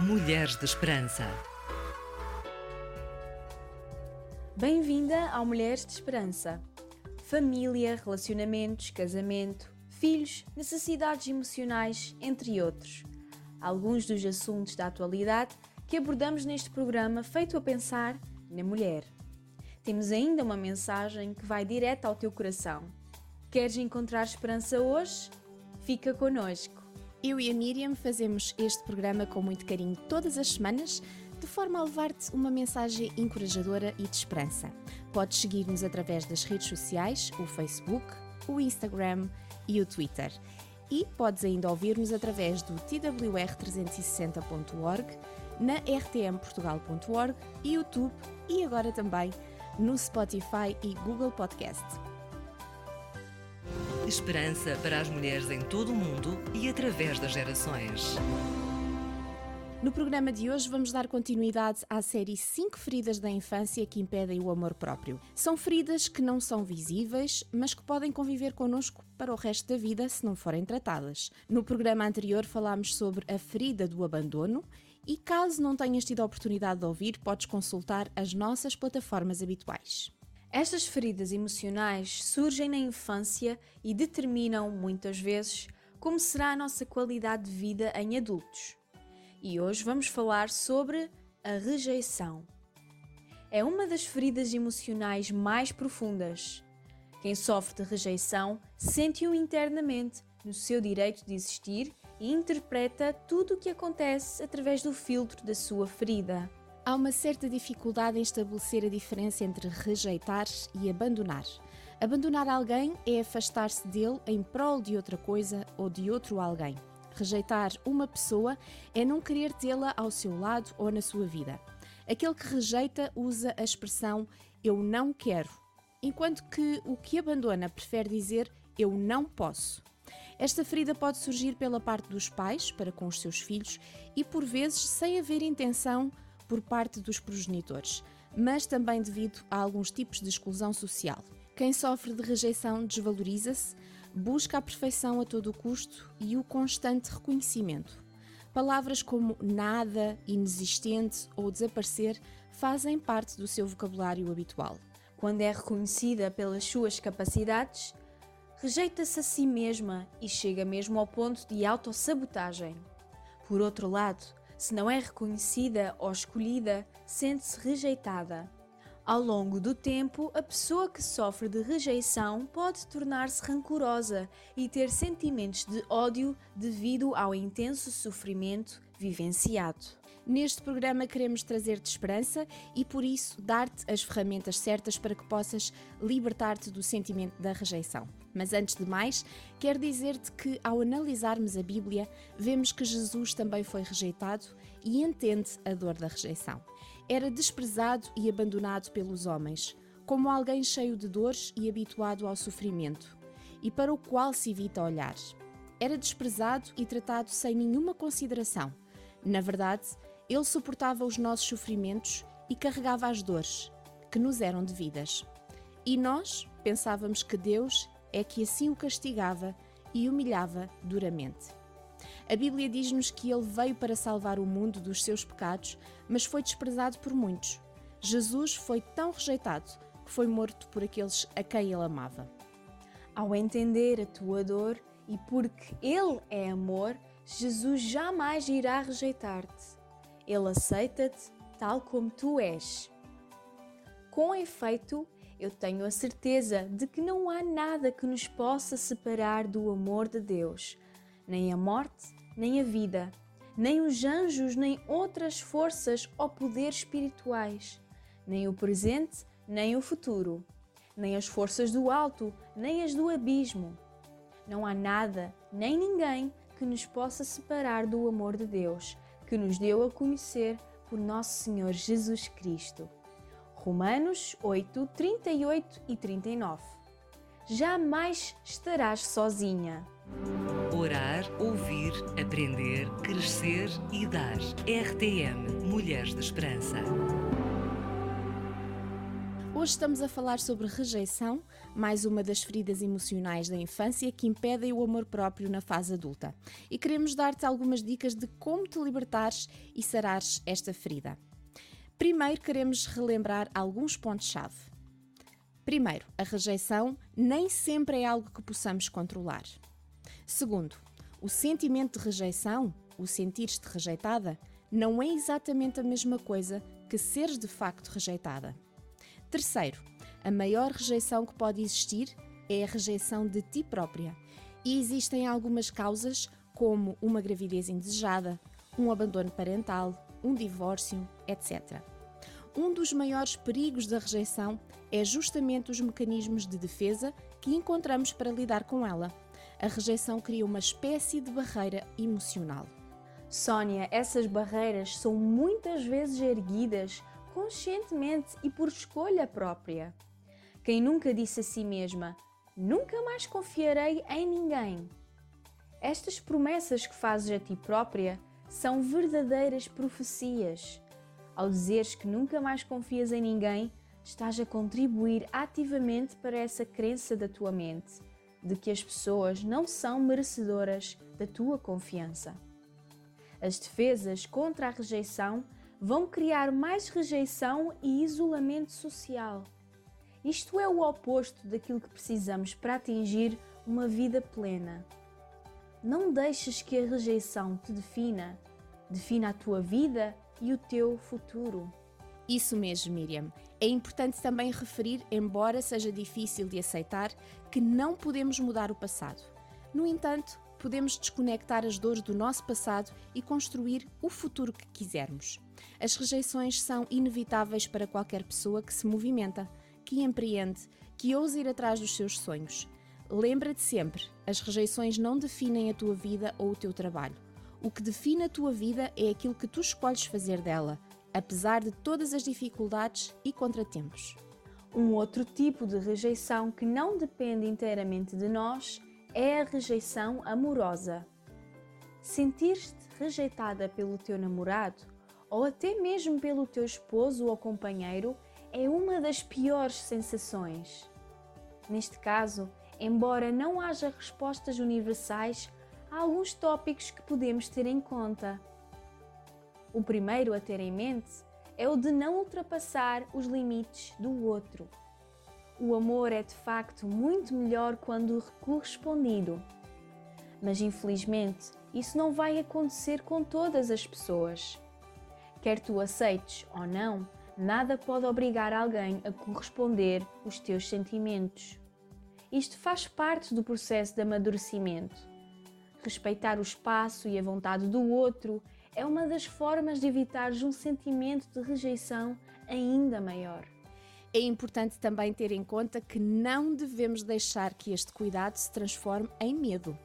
Mulheres de Esperança. Bem-vinda ao Mulheres de Esperança. Família, relacionamentos, casamento, filhos, necessidades emocionais, entre outros. Alguns dos assuntos da atualidade que abordamos neste programa feito a pensar na mulher. Temos ainda uma mensagem que vai direto ao teu coração. Queres encontrar esperança hoje? Fica connosco. Eu e a Miriam fazemos este programa com muito carinho todas as semanas, de forma a levar-te uma mensagem encorajadora e de esperança. Podes seguir-nos através das redes sociais, o Facebook, o Instagram e o Twitter. E podes ainda ouvir-nos através do twr360.org, na rtmportugal.org, YouTube e agora também no Spotify e Google Podcast. Esperança para as mulheres em todo o mundo e através das gerações. No programa de hoje vamos dar continuidade à série 5 feridas da infância que impedem o amor próprio. São feridas que não são visíveis, mas que podem conviver connosco para o resto da vida se não forem tratadas. No programa anterior falámos sobre a ferida do abandono e caso não tenhas tido a oportunidade de ouvir, podes consultar as nossas plataformas habituais. Estas feridas emocionais surgem na infância e determinam, muitas vezes, como será a nossa qualidade de vida em adultos. E hoje vamos falar sobre a rejeição. É uma das feridas emocionais mais profundas. Quem sofre de rejeição sente-o internamente no seu direito de existir e interpreta tudo o que acontece através do filtro da sua ferida. Há uma certa dificuldade em estabelecer a diferença entre rejeitar e abandonar. Abandonar alguém é afastar-se dele em prol de outra coisa ou de outro alguém. Rejeitar uma pessoa é não querer tê-la ao seu lado ou na sua vida. Aquele que rejeita usa a expressão "eu não quero", enquanto que o que abandona prefere dizer "eu não posso". Esta ferida pode surgir pela parte dos pais para com os seus filhos e por vezes sem haver intenção por parte dos progenitores, mas também devido a alguns tipos de exclusão social. Quem sofre de rejeição desvaloriza-se, busca a perfeição a todo o custo e o constante reconhecimento. Palavras como nada, inexistente ou desaparecer fazem parte do seu vocabulário habitual. Quando é reconhecida pelas suas capacidades, rejeita-se a si mesma e chega mesmo ao ponto de autossabotagem. Por outro lado, se não é reconhecida ou escolhida, sente-se rejeitada. Ao longo do tempo, a pessoa que sofre de rejeição pode tornar-se rancorosa e ter sentimentos de ódio devido ao intenso sofrimento vivenciado. Neste programa queremos trazer-te esperança e por isso dar-te as ferramentas certas para que possas libertar-te do sentimento da rejeição. Mas antes de mais, quero dizer-te que ao analisarmos a Bíblia, vemos que Jesus também foi rejeitado e entende a dor da rejeição. Era desprezado e abandonado pelos homens, como alguém cheio de dores e habituado ao sofrimento, e para o qual se evita olhar. Era desprezado e tratado sem nenhuma consideração. Na verdade, ele suportava os nossos sofrimentos e carregava as dores que nos eram devidas. E nós pensávamos que Deus é que assim o castigava e humilhava duramente. A Bíblia diz-nos que ele veio para salvar o mundo dos seus pecados, mas foi desprezado por muitos. Jesus foi tão rejeitado que foi morto por aqueles a quem ele amava. Ao entender a tua dor e porque Ele é amor, Jesus jamais irá rejeitar-te. Ele aceita-te tal como tu és. Com efeito, eu tenho a certeza de que não há nada que nos possa separar do amor de Deus. Nem a morte, nem a vida, nem os anjos, nem outras forças ou poderes espirituais, nem o presente, nem o futuro, nem as forças do alto, nem as do abismo. Não há nada, nem ninguém que nos possa separar do amor de Deus, que nos deu a conhecer por nosso Senhor Jesus Cristo. Romanos 8, 38 e 39. Jamais estarás sozinha. Orar, ouvir, aprender, crescer e dar. RTM Mulheres de Esperança. Hoje estamos a falar sobre rejeição, mais uma das feridas emocionais da infância que impedem o amor próprio na fase adulta. E queremos dar-te algumas dicas de como te libertares e sarares esta ferida. Primeiro, queremos relembrar alguns pontos-chave. Primeiro, a rejeição nem sempre é algo que possamos controlar. Segundo, o sentimento de rejeição, o sentir-te rejeitada, não é exatamente a mesma coisa que seres de facto rejeitada. Terceiro, a maior rejeição que pode existir é a rejeição de ti própria. E existem algumas causas, como uma gravidez indesejada, um abandono parental, um divórcio, etc. Um dos maiores perigos da rejeição é justamente os mecanismos de defesa que encontramos para lidar com ela. A rejeição cria uma espécie de barreira emocional. Sónia, essas barreiras são muitas vezes erguidas conscientemente e por escolha própria. Quem nunca disse a si mesma, nunca mais confiarei em ninguém? Estas promessas que fazes a ti própria são verdadeiras profecias. Ao dizeres que nunca mais confias em ninguém, estás a contribuir ativamente para essa crença da tua mente, de que as pessoas não são merecedoras da tua confiança. As defesas contra a rejeição vão criar mais rejeição e isolamento social. Isto é o oposto daquilo que precisamos para atingir uma vida plena. Não deixes que a rejeição te defina. Defina a tua vida e o teu futuro. Isso mesmo, Miriam. É importante também referir, embora seja difícil de aceitar, que não podemos mudar o passado. No entanto, podemos desconectar as dores do nosso passado e construir o futuro que quisermos. As rejeições são inevitáveis para qualquer pessoa que se movimenta, que empreende, que ousa ir atrás dos seus sonhos. Lembra-te sempre, as rejeições não definem a tua vida ou o teu trabalho. O que define a tua vida é aquilo que tu escolhes fazer dela, apesar de todas as dificuldades e contratempos. Um outro tipo de rejeição que não depende inteiramente de nós é a rejeição amorosa. Sentir-te rejeitada pelo teu namorado ou até mesmo pelo teu esposo ou companheiro é uma das piores sensações. Neste caso, embora não haja respostas universais, há alguns tópicos que podemos ter em conta. O primeiro a ter em mente é o de não ultrapassar os limites do outro. O amor é de facto muito melhor quando correspondido. Mas infelizmente, isso não vai acontecer com todas as pessoas. Quer tu aceites ou não, nada pode obrigar alguém a corresponder os teus sentimentos. Isto faz parte do processo de amadurecimento. Respeitar o espaço e a vontade do outro é uma das formas de evitar um sentimento de rejeição ainda maior. É importante também ter em conta que não devemos deixar que este cuidado se transforme em medo.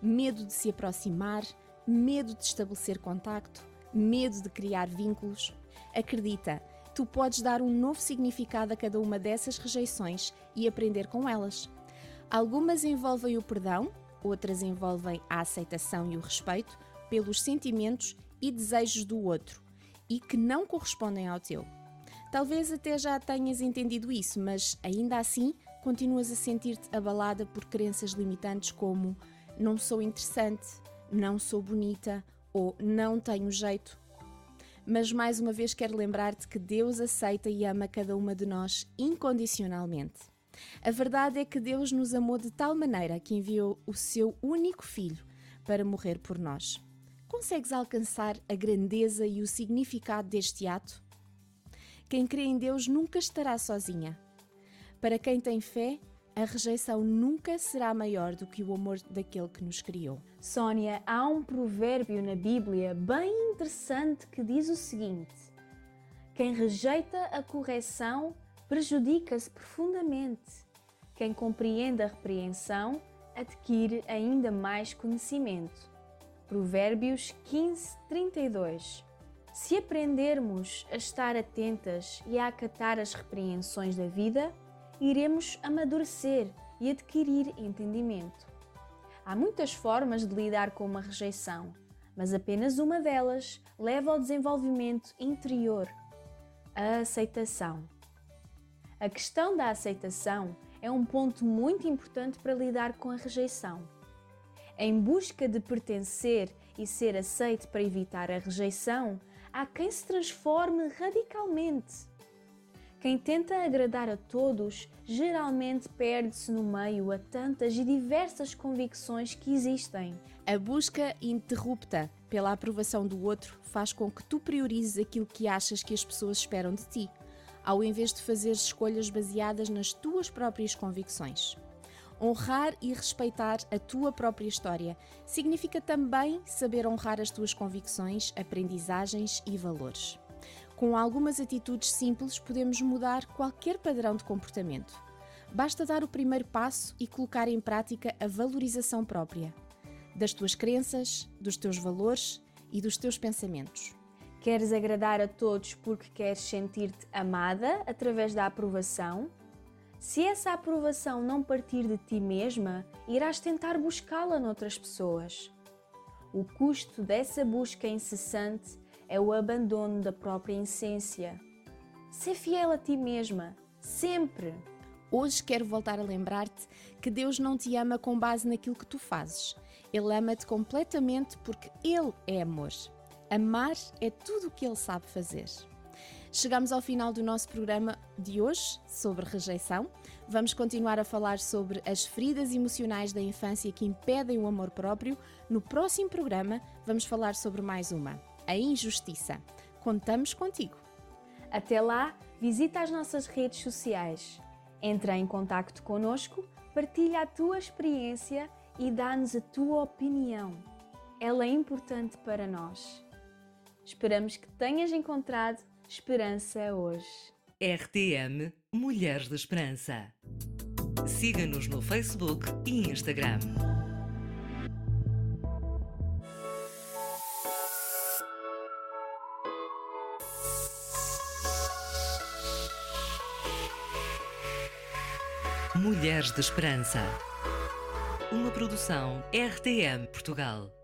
Medo de se aproximar, medo de estabelecer contacto, medo de criar vínculos. Acredita, tu podes dar um novo significado a cada uma dessas rejeições e aprender com elas. Algumas envolvem o perdão, outras envolvem a aceitação e o respeito pelos sentimentos e desejos do outro e que não correspondem ao teu. Talvez até já tenhas entendido isso, mas ainda assim continuas a sentir-te abalada por crenças limitantes como não sou interessante, não sou bonita ou não tenho jeito. Mas mais uma vez quero lembrar-te que Deus aceita e ama cada uma de nós incondicionalmente. A verdade é que Deus nos amou de tal maneira que enviou o seu único filho para morrer por nós. Consegues alcançar a grandeza e o significado deste ato? Quem crê em Deus nunca estará sozinha. Para quem tem fé, a rejeição nunca será maior do que o amor daquele que nos criou. Sónia, há um provérbio na Bíblia bem interessante que diz o seguinte: quem rejeita a correção prejudica-se profundamente. Quem compreende a repreensão adquire ainda mais conhecimento. Provérbios 15:32. Se aprendermos a estar atentas e a acatar as repreensões da vida, iremos amadurecer e adquirir entendimento. Há muitas formas de lidar com uma rejeição, mas apenas uma delas leva ao desenvolvimento interior, a aceitação. A questão da aceitação é um ponto muito importante para lidar com a rejeição. Em busca de pertencer e ser aceito para evitar a rejeição, há quem se transforme radicalmente. Quem tenta agradar a todos geralmente perde-se no meio a tantas e diversas convicções que existem. A busca ininterrupta pela aprovação do outro faz com que tu priorizes aquilo que achas que as pessoas esperam de ti, ao invés de fazer escolhas baseadas nas tuas próprias convicções. Honrar e respeitar a tua própria história significa também saber honrar as tuas convicções, aprendizagens e valores. Com algumas atitudes simples podemos mudar qualquer padrão de comportamento. Basta dar o primeiro passo e colocar em prática a valorização própria, das tuas crenças, dos teus valores e dos teus pensamentos. Queres agradar a todos porque queres sentir-te amada através da aprovação? Se essa aprovação não partir de ti mesma, irás tentar buscá-la noutras pessoas. O custo dessa busca incessante é o abandono da própria essência. Sê fiel a ti mesma, sempre! Hoje quero voltar a lembrar-te que Deus não te ama com base naquilo que tu fazes. Ele ama-te completamente porque Ele é amor. Amar é tudo o que Ele sabe fazer. Chegamos ao final do nosso programa de hoje sobre rejeição. Vamos continuar a falar sobre as feridas emocionais da infância que impedem o amor próprio. No próximo programa vamos falar sobre mais uma, a injustiça. Contamos contigo. Até lá, visita as nossas redes sociais. Entra em contacto connosco, partilha a tua experiência e dá-nos a tua opinião. Ela é importante para nós. Esperamos que tenhas encontrado esperança hoje. RTM Mulheres de Esperança. Siga-nos no Facebook e Instagram. Mulheres de Esperança. Uma produção RTM Portugal.